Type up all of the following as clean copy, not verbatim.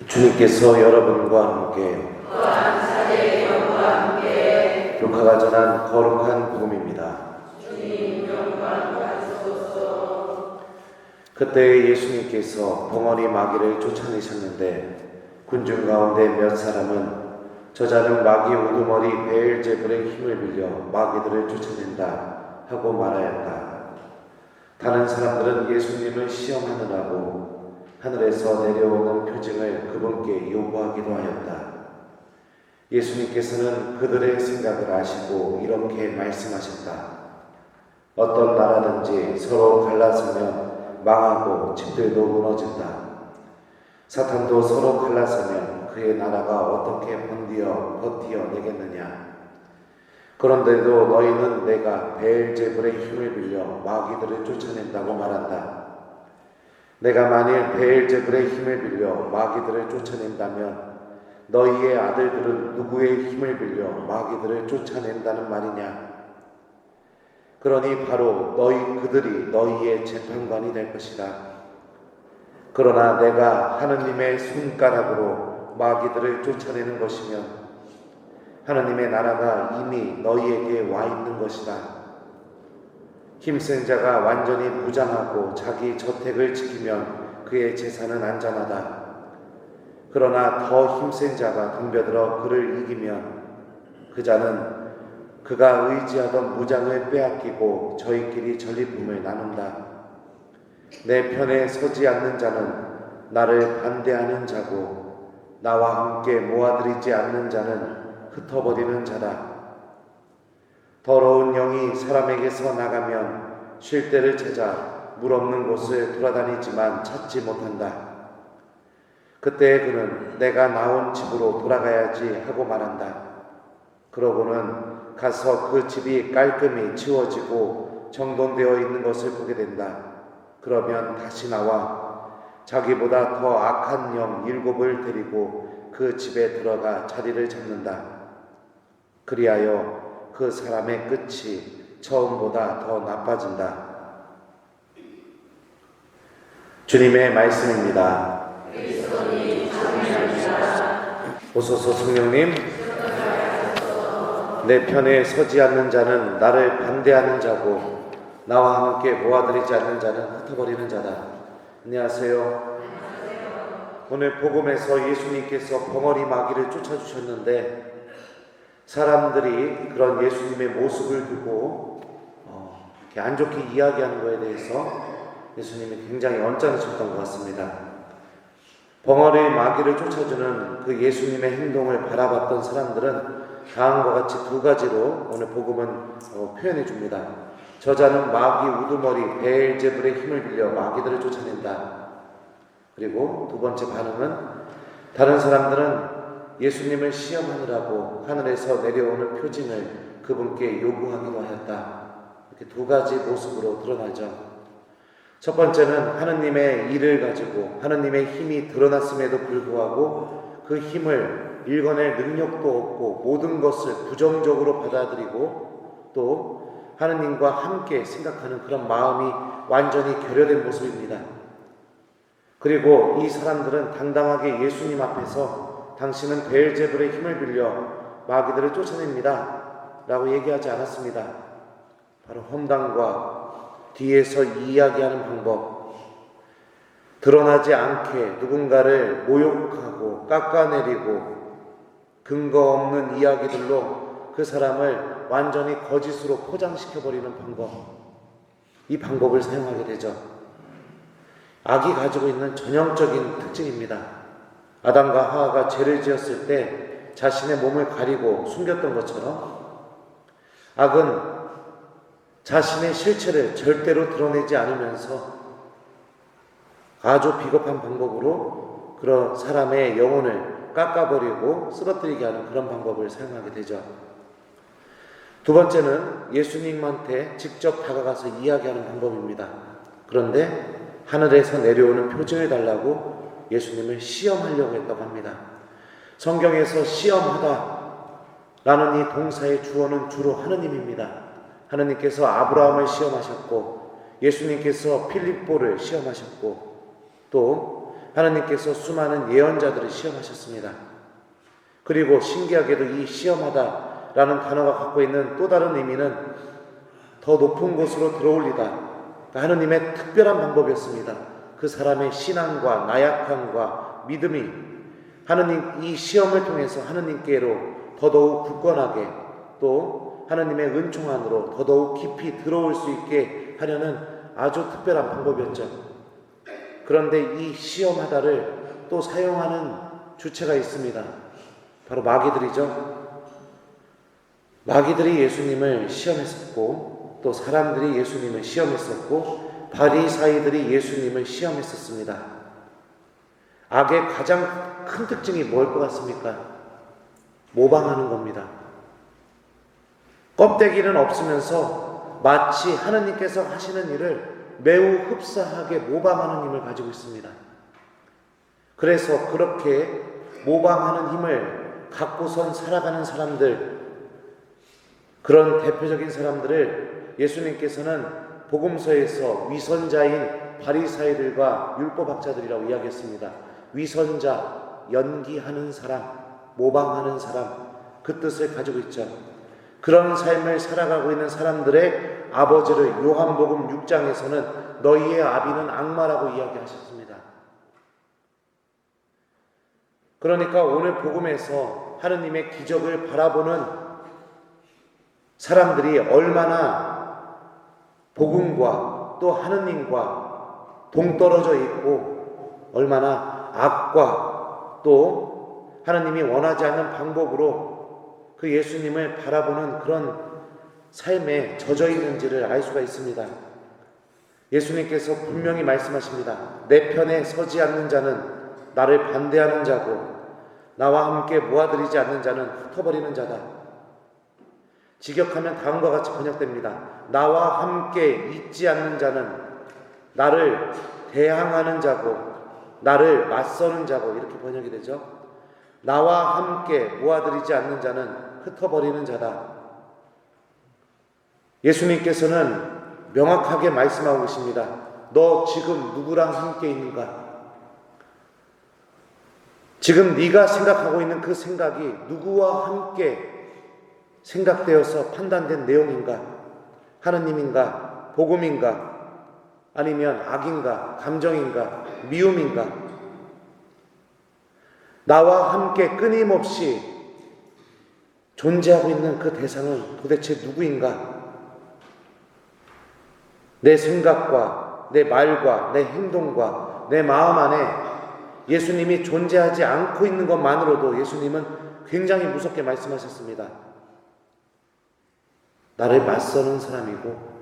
주님께서 여러분과 함께 루카가 전한 거룩한 복음입니다. 그때 예수님께서 벙어리 마귀를 쫓아내셨는데 군중 가운데 몇 사람은 저자는 마귀 우두머리 베엘제불의 힘을 빌려 마귀들을 쫓아낸다 하고 말하였다. 다른 사람들은 예수님을 시험하느라고 하늘에서 내려오는 표징을 그분께 요구하기도 하였다. 예수님께서는 그들의 생각을 아시고 이렇게 말씀하셨다. 어떤 나라든지 서로 갈라서면 망하고 집들도 무너진다. 사탄도 서로 갈라서면 그의 나라가 어떻게 버티어내겠느냐. 그런데도 너희는 내가 베엘제불의 힘을 빌려 마귀들을 쫓아낸다고 말한다. 내가 만일 베엘제불의 힘을 빌려 마귀들을 쫓아낸다면 너희의 아들들은 누구의 힘을 빌려 마귀들을 쫓아낸다는 말이냐? 그러니 바로 그들이 너희의 재판관이 될 것이다. 그러나 내가 하느님의 손가락으로 마귀들을 쫓아내는 것이면 하느님의 나라가 이미 너희에게 와 있는 것이다. 힘센 자가 완전히 무장하고 자기 저택을 지키면 그의 재산은 안전하다. 그러나 더 힘센 자가 덤벼들어 그를 이기면 그 자는 그가 의지하던 무장을 빼앗기고 저희끼리 전리품을 나눈다. 내 편에 서지 않는 자는 나를 반대하는 자고 나와 함께 모아들이지 않는 자는 흩어버리는 자다. 더러운 영이 사람에게서 나가면 쉴 때를 찾아 물 없는 곳을 돌아다니지만 찾지 못한다. 그때 그는 내가 나온 집으로 돌아가야지 하고 말한다. 그러고는 가서 그 집이 깔끔히 치워지고 정돈되어 있는 것을 보게 된다. 그러면 다시 나와 자기보다 더 악한 영 7을 데리고 그 집에 들어가 자리를 잡는다. 그리하여 그 사람의 끝이 처음보다 더 나빠진다. 주님의 말씀입니다. 오소서 성령님, 내 편에 서지 않는 자는 나를 반대하는 자고 나와 함께 모아들이지 않는 자는 흩어버리는 자다. 안녕하세요. 오늘 복음에서 예수님께서 벙어리 마귀를 쫓아주셨는데 사람들이 그런 예수님의 모습을 두고 이렇게 안 좋게 이야기하는 것에 대해서 예수님이 굉장히 언짢으셨던 것 같습니다. 벙어리 마귀를 쫓아주는 그 예수님의 행동을 바라봤던 사람들은 다음과 같이 두 가지로 오늘 복음은 표현해 줍니다. 저자는 마귀 우두머리 베엘제불의 힘을 빌려 마귀들을 쫓아낸다. 그리고 두 번째 반응은 다른 사람들은 예수님을 시험하느라고 하늘에서 내려오는 표징을 그분께 요구하기도 하였다. 이렇게 두 가지 모습으로 드러나죠. 첫 번째는 하느님의 일을 가지고 하느님의 힘이 드러났음에도 불구하고 그 힘을 일궈낼 능력도 없고 모든 것을 부정적으로 받아들이고 또 하느님과 함께 생각하는 그런 마음이 완전히 결여된 모습입니다. 그리고 이 사람들은 당당하게 예수님 앞에서 당신은 베엘제불의 힘을 빌려 마귀들을 쫓아냅니다 라고 얘기하지 않았습니다. 바로 험담과 뒤에서 이야기하는 방법, 드러나지 않게 누군가를 모욕하고 깎아내리고 근거 없는 이야기들로 그 사람을 완전히 거짓으로 포장시켜버리는 방법, 이 방법을 사용하게 되죠. 악이 가지고 있는 전형적인 특징입니다. 아담과 하와가 죄를 지었을 때 자신의 몸을 가리고 숨겼던 것처럼 악은 자신의 실체를 절대로 드러내지 않으면서 아주 비겁한 방법으로 그런 사람의 영혼을 깎아버리고 쓰러뜨리게 하는 그런 방법을 사용하게 되죠. 두 번째는 예수님한테 직접 다가가서 이야기하는 방법입니다. 그런데 하늘에서 내려오는 표징을 달라고 예수님을 시험하려고 했다고 합니다. 성경에서 시험하다 라는 이 동사의 주어는 주로 하느님입니다. 하느님께서 아브라함을 시험하셨고 예수님께서 필립보를 시험하셨고 또 하나님께서 수많은 예언자들을 시험하셨습니다. 그리고 신기하게도 이 시험하다라는 단어가 갖고 있는 또 다른 의미는 더 높은 곳으로 들어올리다, 하느님의 특별한 방법이었습니다. 그 사람의 신앙과 나약함과 믿음이 하느님 이 시험을 통해서 하느님께로 더더욱 굳건하게 또 하느님의 은총 안으로 더더욱 깊이 들어올 수 있게 하려는 아주 특별한 방법이었죠. 그런데 이 시험하다를 또 사용하는 주체가 있습니다. 바로 마귀들이죠. 마귀들이 예수님을 시험했었고 또 사람들이 예수님을 시험했었고 바리사이들이 예수님을 시험했었습니다. 악의 가장 큰 특징이 뭘 것 같습니까? 모방하는 겁니다. 껍데기는 없으면서 마치 하느님께서 하시는 일을 매우 흡사하게 모방하는 힘을 가지고 있습니다. 그래서 그렇게 모방하는 힘을 갖고선 살아가는 사람들, 그런 대표적인 사람들을 예수님께서는 복음서에서 위선자인 바리사이들과 율법학자들이라고 이야기했습니다. 위선자, 연기하는 사람, 모방하는 사람, 그 뜻을 가지고 있죠. 그런 삶을 살아가고 있는 사람들의 아버지를 요한복음 6장에서는 너희의 아비는 악마라고 이야기하셨습니다. 그러니까 오늘 복음에서 하느님의 기적을 바라보는 사람들이 얼마나 복음과 또 하느님과 동떨어져 있고 얼마나 악과 또 하느님이 원하지 않는 방법으로 그 예수님을 바라보는 그런 삶에 젖어 있는지를 알 수가 있습니다. 예수님께서 분명히 말씀하십니다. 내 편에 서지 않는 자는 나를 반대하는 자고 나와 함께 모아들이지 않는 자는 흩어버리는 자다. 직역하면 다음과 같이 번역됩니다. 나와 함께 있지 않는 자는 나를 대항하는 자고 나를 맞서는 자고 이렇게 번역이 되죠. 나와 함께 모아들이지 않는 자는 흩어버리는 자다. 예수님께서는 명확하게 말씀하고 계십니다. 너 지금 누구랑 함께 있는가? 지금 네가 생각하고 있는 그 생각이 누구와 함께 생각되어서 판단된 내용인가? 하느님인가? 복음인가? 아니면 악인가? 감정인가? 미움인가? 나와 함께 끊임없이 존재하고 있는 그 대상은 도대체 누구인가? 내 생각과 내 말과 내 행동과 내 마음 안에 예수님이 존재하지 않고 있는 것만으로도 예수님은 굉장히 무섭게 말씀하셨습니다. 나를 맞서는 사람이고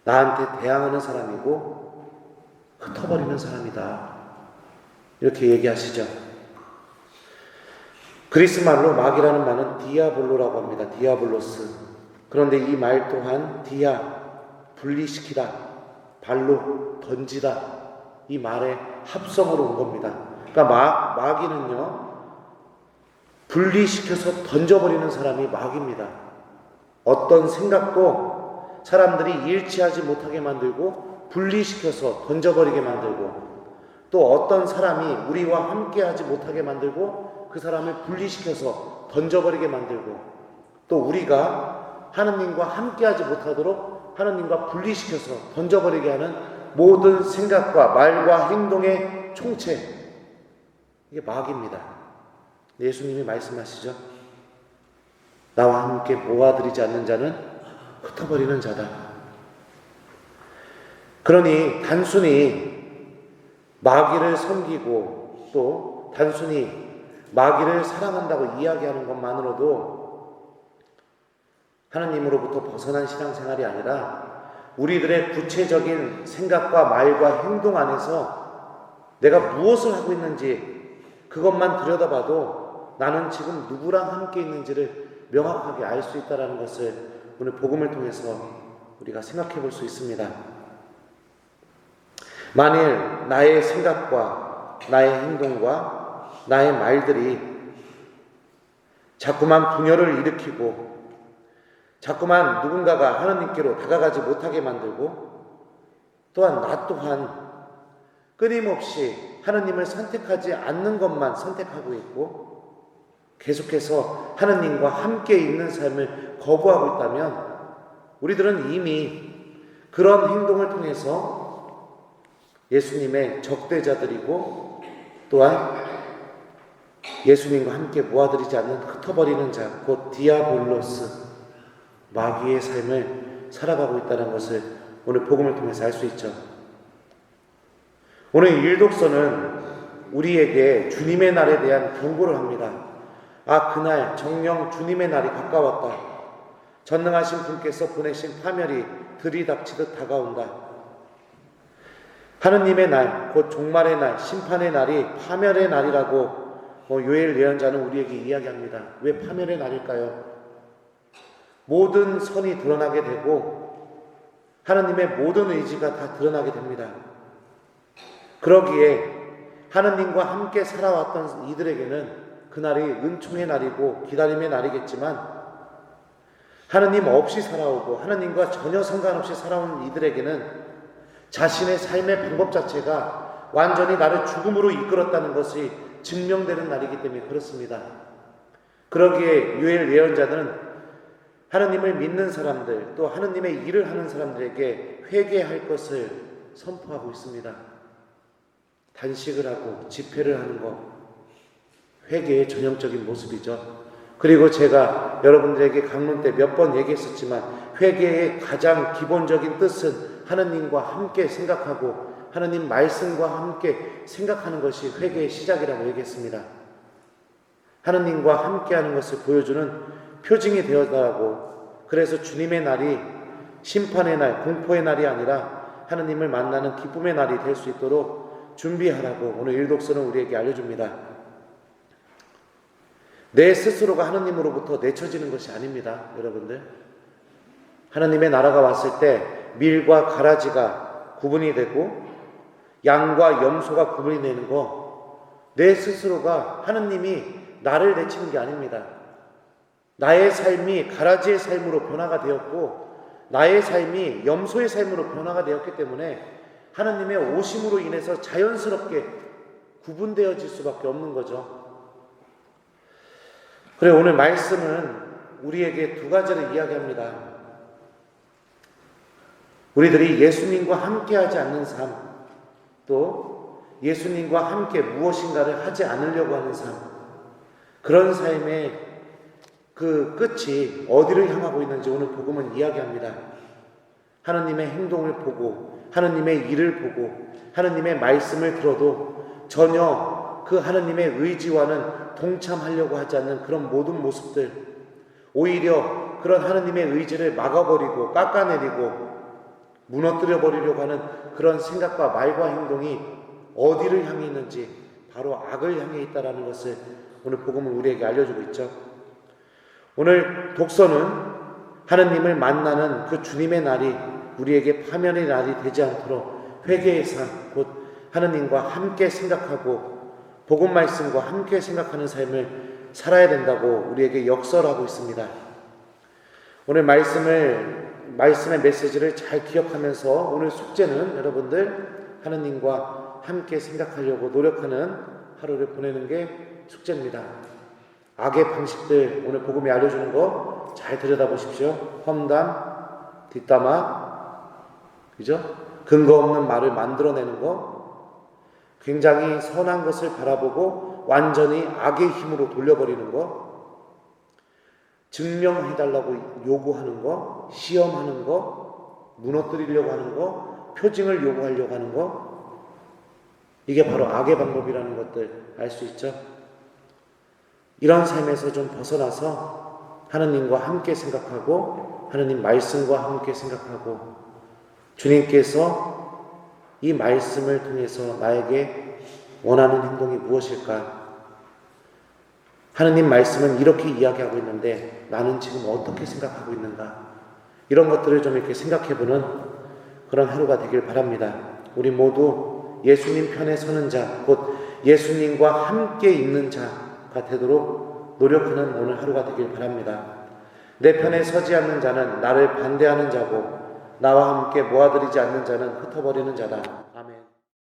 나한테 대항하는 사람이고 흩어버리는 사람이다. 이렇게 얘기하시죠. 그리스 말로 마귀라는 말은 디아볼로라고 합니다. 디아볼로스. 그런데 이 말 또한 디아, 분리시키다, 발로 던지다, 이 말의 합성으로 온 겁니다. 그러니까 마귀는요, 분리시켜서 던져버리는 사람이 마귀입니다. 어떤 생각도 사람들이 일치하지 못하게 만들고 분리시켜서 던져버리게 만들고 또 어떤 사람이 우리와 함께하지 못하게 만들고 그 사람을 분리시켜서 던져버리게 만들고 또 우리가 하느님과 함께하지 못하도록 하느님과 분리시켜서 던져버리게 하는 모든 생각과 말과 행동의 총체, 이게 마귀입니다. 예수님이 말씀하시죠. 나와 함께 모아들이지 않는 자는 흩어버리는 자다. 그러니 단순히 마귀를 섬기고 또 단순히 마귀를 사랑한다고 이야기하는 것만으로도 하나님으로부터 벗어난 신앙생활이 아니라 우리들의 구체적인 생각과 말과 행동 안에서 내가 무엇을 하고 있는지 그것만 들여다봐도 나는 지금 누구랑 함께 있는지를 명확하게 알 수 있다는 것을 오늘 복음을 통해서 우리가 생각해 볼 수 있습니다. 만일 나의 생각과 나의 행동과 나의 말들이 자꾸만 분열을 일으키고 자꾸만 누군가가 하나님께로 다가가지 못하게 만들고 또한 나 또한 끊임없이 하느님을 선택하지 않는 것만 선택하고 있고 계속해서 하느님과 함께 있는 삶을 거부하고 있다면 우리들은 이미 그런 행동을 통해서 예수님의 적대자들이고 또한 예수님과 함께 모아들이지 않는 흩어버리는 자, 곧 디아볼로스, 마귀의 삶을 살아가고 있다는 것을 오늘 복음을 통해서 알 수 있죠. 오늘 일독서는 우리에게 주님의 날에 대한 경고를 합니다. 그날 정령 주님의 날이 가까웠다. 전능하신 분께서 보내신 파멸이 들이닥치듯 다가온다. 하느님의 날, 곧 종말의 날, 심판의 날이 파멸의 날이라고 요엘 예언자는 우리에게 이야기합니다. 왜 파멸의 날일까요? 모든 선이 드러나게 되고 하느님의 모든 의지가 다 드러나게 됩니다. 그러기에 하느님과 함께 살아왔던 이들에게는 그날이 은총의 날이고 기다림의 날이겠지만 하느님 없이 살아오고 하느님과 전혀 상관없이 살아온 이들에게는 자신의 삶의 방법 자체가 완전히 나를 죽음으로 이끌었다는 것이 증명되는 날이기 때문에 그렇습니다. 그러기에 요엘 예언자는 하느님을 믿는 사람들 또 하느님의 일을 하는 사람들에게 회개할 것을 선포하고 있습니다. 단식을 하고 집회를 하는 것, 회개의 전형적인 모습이죠. 그리고 제가 여러분들에게 강론 때 몇 번 얘기했었지만 회개의 가장 기본적인 뜻은 하느님과 함께 생각하고 하느님 말씀과 함께 생각하는 것이 회개의 시작이라고 얘기했습니다. 하느님과 함께하는 것을 보여주는 표징이 되어달라고, 그래서 주님의 날이 심판의 날, 공포의 날이 아니라 하느님을 만나는 기쁨의 날이 될 수 있도록 준비하라고 오늘 일독서는 우리에게 알려줍니다. 내 스스로가 하느님으로부터 내쳐지는 것이 아닙니다. 여러분들, 하느님의 나라가 왔을 때 밀과 가라지가 구분이 되고 양과 염소가 구분이 되는 거, 내 스스로가 하느님이 나를 내치는 게 아닙니다. 나의 삶이 가라지의 삶으로 변화가 되었고 나의 삶이 염소의 삶으로 변화가 되었기 때문에 하느님의 오심으로 인해서 자연스럽게 구분되어질 수밖에 없는 거죠. 그래, 오늘 말씀은 우리에게 두 가지를 이야기합니다. 우리들이 예수님과 함께하지 않는 삶, 또 예수님과 함께 무엇인가를 하지 않으려고 하는 삶, 그런 삶의 그 끝이 어디를 향하고 있는지 오늘 복음은 이야기합니다. 하느님의 행동을 보고 하느님의 일을 보고 하느님의 말씀을 들어도 전혀 그 하느님의 의지와는 동참하려고 하지 않는 그런 모든 모습들, 오히려 그런 하느님의 의지를 막아버리고 깎아내리고 무너뜨려 버리려고 하는 그런 생각과 말과 행동이 어디를 향해 있는지 바로 악을 향해 있다는 것을 오늘 복음은 우리에게 알려주고 있죠. 오늘 독서는 하느님을 만나는 그 주님의 날이 우리에게 파멸의 날이 되지 않도록 회개의 삶, 곧 하느님과 함께 생각하고 복음 말씀과 함께 생각하는 삶을 살아야 된다고 우리에게 역설하고 있습니다. 오늘 말씀의 메시지를 잘 기억하면서 오늘 숙제는 여러분들 하느님과 함께 생각하려고 노력하는 하루를 보내는 게 숙제입니다. 악의 방식들 오늘 복음이 알려주는 거 잘 들여다보십시오. 험담, 뒷담화, 그죠? 근거 없는 말을 만들어내는 거, 굉장히 선한 것을 바라보고 완전히 악의 힘으로 돌려버리는 거, 증명해달라고 요구하는 거, 시험하는 거, 무너뜨리려고 하는 거, 표징을 요구하려고 하는 거, 이게 바로 악의 방법이라는 것들 알 수 있죠. 이런 삶에서 좀 벗어나서 하느님과 함께 생각하고 하느님 말씀과 함께 생각하고 주님께서 이 말씀을 통해서 나에게 원하는 행동이 무엇일까? 하느님 말씀은 이렇게 이야기하고 있는데 나는 지금 어떻게 생각하고 있는가? 이런 것들을 좀 이렇게 생각해보는 그런 하루가 되길 바랍니다. 우리 모두 예수님 편에 서는 자, 곧 예수님과 함께 있는 자가 되도록 노력하는 오늘 하루가 되길 바랍니다. 내 편에 서지 않는 자는 나를 반대하는 자고 나와 함께 모아들이지 않는 자는 흩어버리는 자다. 아멘.